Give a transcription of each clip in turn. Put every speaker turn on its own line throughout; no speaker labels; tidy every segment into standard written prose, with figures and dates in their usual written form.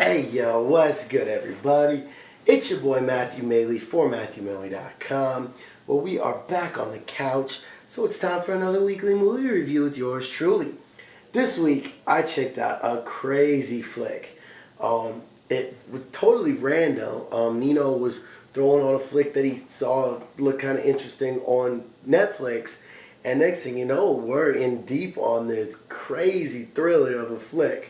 Hey yo, what's good everybody? It's your boy Matthew Maley for MatthewMaley.com. Well, we are back on the couch, so it's time for another weekly movie review with yours truly. This week, I checked out a crazy flick. It was totally random. Nino was throwing on a flick that he saw look kind of interesting on Netflix, and next thing you know, we're in deep on this crazy thriller of a flick.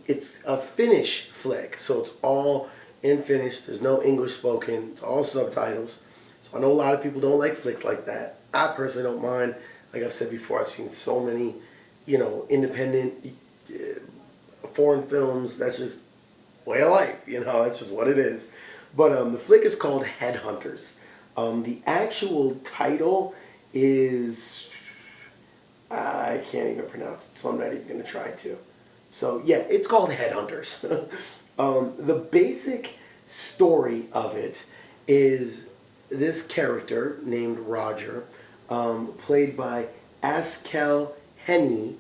It's a Finnish flick, so it's all in Finnish. There's no English spoken. It's all subtitles. So I know a lot of people don't like flicks like that. I personally don't mind. Like I've said before, I've seen so many, independent foreign films. That's just way of life. That's just what it is. But the flick is called Headhunters. The actual title is I can't even pronounce it, so I'm not even going to try to. So yeah, it's called Headhunters. The basic story of it is this character named Roger, played by Aksel Hennie,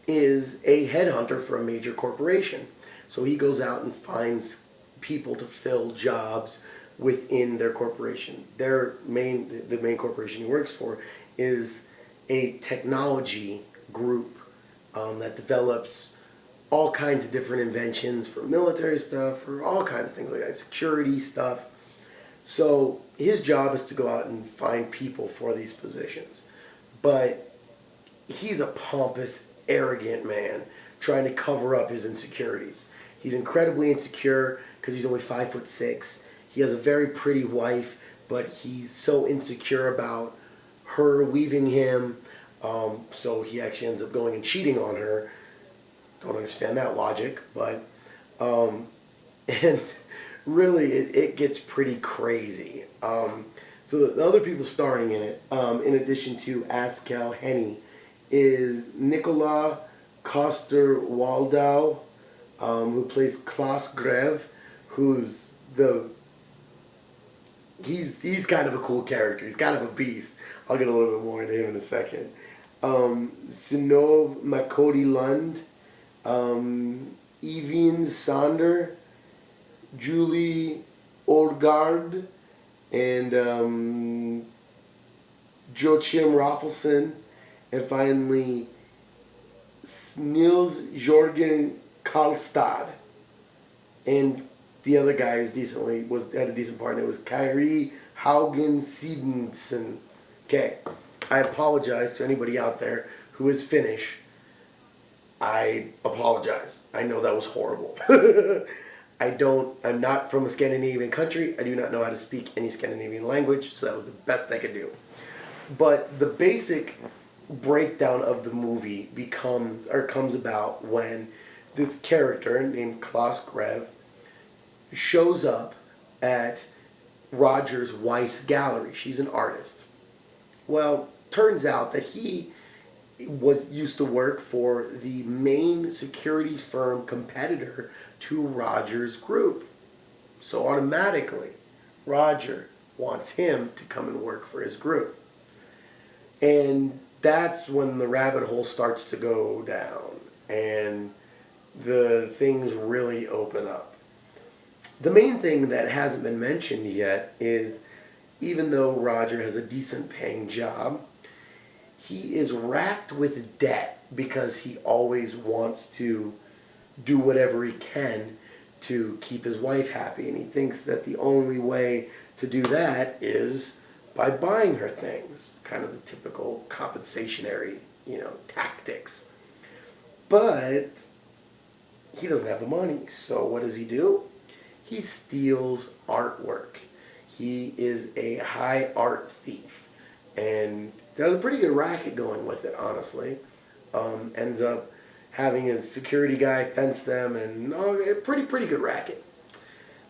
is a headhunter for a major corporation. So he goes out and finds people to fill jobs within their corporation. The main corporation he works for is a technology group that develops all kinds of different inventions for military stuff, for all kinds of things like that, security stuff. So his job is to go out and find people for these positions. But he's a pompous, arrogant man trying to cover up his insecurities. He's incredibly insecure because he's only 5'6". He has a very pretty wife, but he's so insecure about her leaving him. So he actually ends up going and cheating on her. Don't understand that logic, but and really it gets pretty crazy. So the other people starring in it, in addition to Aksel Hennie, is Nikolaj Coster-Waldau, who plays Klaus Grev, who's he's kind of a cool character. He's kind of a beast. I'll get a little bit more into him in a second. Synnøve Macody Lund, Evin Sander, Julie Oldgard, and Joachim Rafelson, and finally Niels Jorgen Karlstad. And the other guy who's had a decent part, and it was Kyrie Haugen Sidensen. Okay, I apologize to anybody out there who is Finnish. I apologize. I know that was horrible. I'm not from a Scandinavian country. I do not know how to speak any Scandinavian language, so that was the best I could do. But the basic breakdown of the movie comes about when this character named Klaus Grev shows up at Roger's wife's gallery. She's an artist. Well, turns out that he used to work for the main securities firm competitor to Roger's group. So automatically, Roger wants him to come and work for his group. And that's when the rabbit hole starts to go down and the things really open up. The main thing that hasn't been mentioned yet is, even though Roger has a decent paying job, he is racked with debt because he always wants to do whatever he can to keep his wife happy. And he thinks that the only way to do that is by buying her things. Kind of the typical compensationary, tactics. But he doesn't have the money. So what does he do? He steals artwork. He is a high art thief. And there's a pretty good racket going with it, honestly. Ends up having his security guy fence them, and a pretty good racket.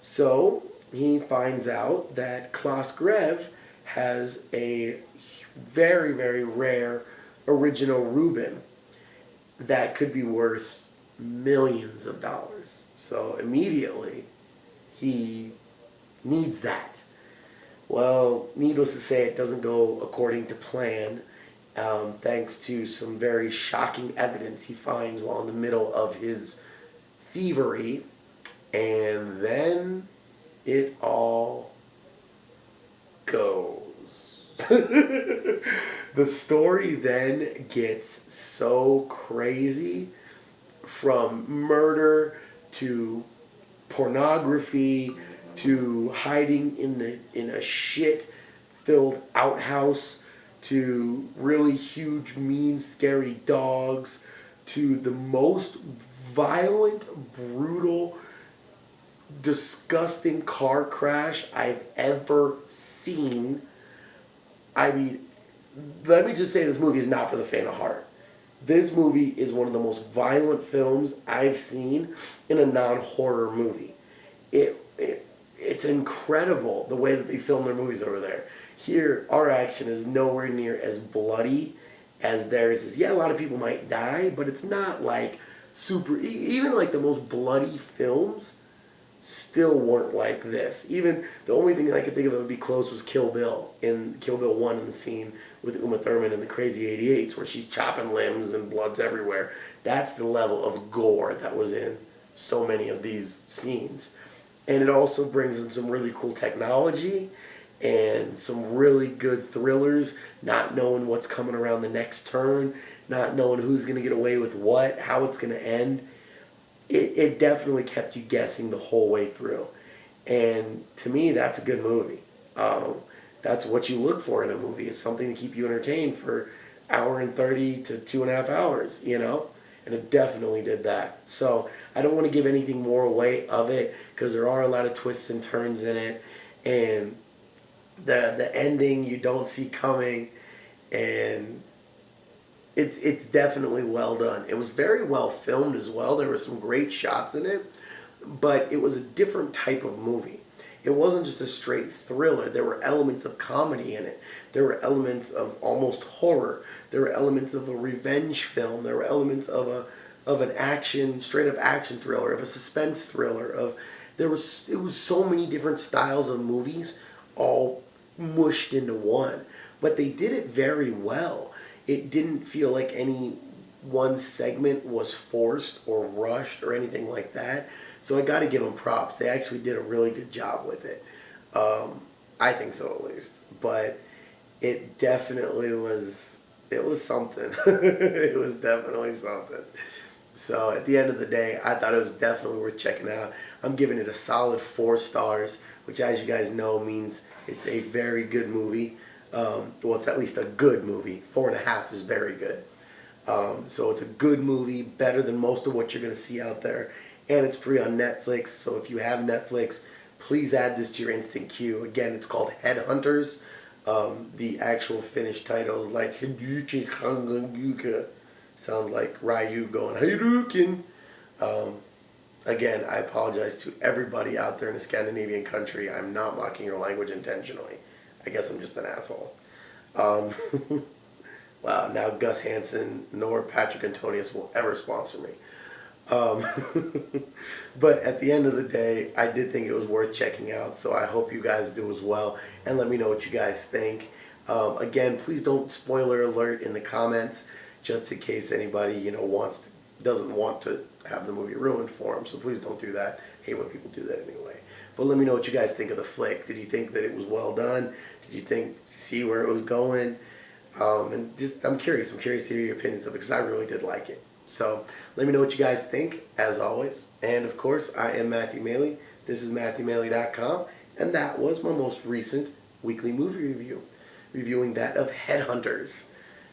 So he finds out that Klaus Grev has a very, very rare original Reuben that could be worth millions of dollars. So immediately he needs that. Well, needless to say, it doesn't go according to plan, thanks to some very shocking evidence he finds while in the middle of his thievery, and then it all goes. The story then gets so crazy, from murder to pornography to hiding in a shit filled outhouse to really huge, mean, scary dogs to the most violent, brutal, disgusting car crash I've ever seen. I mean, let me just say, this movie is not for the faint of heart. This movie is one of the most violent films I've seen in a non-horror movie. It's incredible the way that they film their movies over there. Here, our action is nowhere near as bloody as theirs is. Yeah, a lot of people might die, but it's not like super. Even like the most bloody films still weren't like this. Even the only thing that I could think of that would be close was Kill Bill, in Kill Bill 1, in the scene with Uma Thurman in the Crazy 88s, where she's chopping limbs and blood's everywhere. That's the level of gore that was in so many of these scenes. And it also brings in some really cool technology and some really good thrillers, not knowing what's coming around the next turn, not knowing who's going to get away with what, how it's going to end. It definitely kept you guessing the whole way through. And to me, that's a good movie. That's what you look for in a movie. It's something to keep you entertained for hour and 30 to 2.5 hours, you know? And it definitely did that. So I don't want to give anything more away of it, because there are a lot of twists and turns in it. And the ending you don't see coming. And it's definitely well done. It was very well filmed as well. There were some great shots in it, but it was a different type of movie. It wasn't just a straight thriller. There were elements of comedy in it. There were elements of almost horror. There were elements of a revenge film. There were elements of an action, straight up action thriller, of a suspense thriller. It was so many different styles of movies all mushed into one. But they did it very well. It didn't feel like any one segment was forced or rushed or anything like that. So I got to give them props. They actually did a really good job with it. I think so, at least. But it definitely was. It was something. It was definitely something. So at the end of the day, I thought it was definitely worth checking out. I'm giving it a solid 4 stars, which, as you guys know, means it's a very good movie. Well, it's at least a good movie. 4.5 is very good. So it's a good movie, better than most of what you're going to see out there. And it's free on Netflix. So if you have Netflix, please add this to your instant queue. Again, it's called Headhunters. The actual Finnish title is like Hiduki Kanganguka. Sounds like Ryu going Hadouken. Again, I apologize to everybody out there in a Scandinavian country. I'm not mocking your language intentionally. I guess I'm just an asshole. Wow, now Gus Hansen nor Patrick Antonius will ever sponsor me. But at the end of the day, I did think it was worth checking out, so I hope you guys do as well, and let me know what you guys think. Again, please don't spoiler alert in the comments, just in case anybody doesn't want to have the movie ruined for them. So please don't do that. I hate when people do that anyway. But let me know what you guys think of the flick. Did you think that it was well done? Did you see where it was going? And just, I'm curious to hear your opinions of it, because I really did like it. So let me know what you guys think, as always. And of course, I am Matthew Maley. This is MatthewMaley.com, and that was my most recent weekly movie review, reviewing that of Headhunters.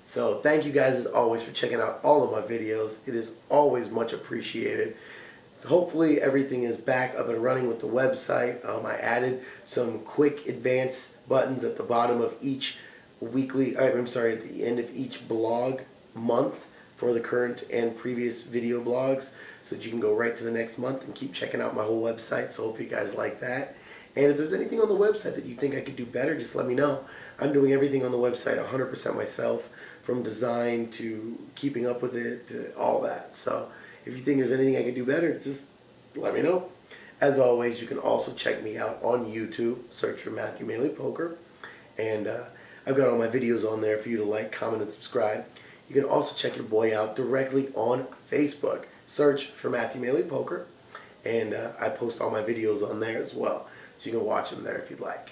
So thank you guys as always for checking out all of my videos. It is always much appreciated. Hopefully everything is back up and running with the website. I added some quick advance buttons at the bottom of each at the end of each blog month for the current and previous video blogs, so that you can go right to the next month and keep checking out my whole website. So hope you guys like that. And if there's anything on the website that you think I could do better, just let me know. I'm doing everything on the website 100% myself, from design to keeping up with it to all that. So if you think there's anything I could do better, just let me know. As always, you can also check me out on YouTube. Search for Matthew Maley Poker. And I've got all my videos on there for you to like, comment, and subscribe. You can also check your boy out directly on Facebook. search for Matthew Maley Poker, and I post all my videos on there as well, so you can watch them there if you'd like.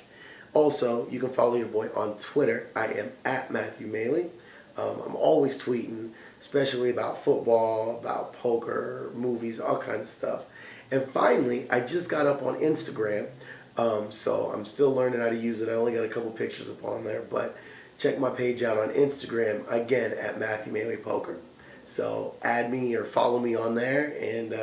Also, you can follow your boy on Twitter. I am at Matthew Maley. I'm always tweeting, especially about football, about poker, movies, all kinds of stuff. And finally, I just got up on Instagram, so I'm still learning how to use it. I only got a couple pictures up on there, but check my page out on Instagram, again, at Matthew Maley Poker. So add me or follow me on there and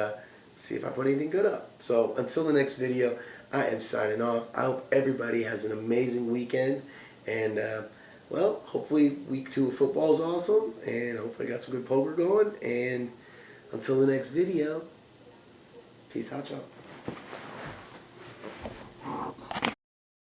see if I put anything good up. So until the next video, I am signing off. I hope everybody has an amazing weekend, and well, hopefully week 2 of football is awesome, and hopefully I got some good poker going. And until the next video, peace out, y'all.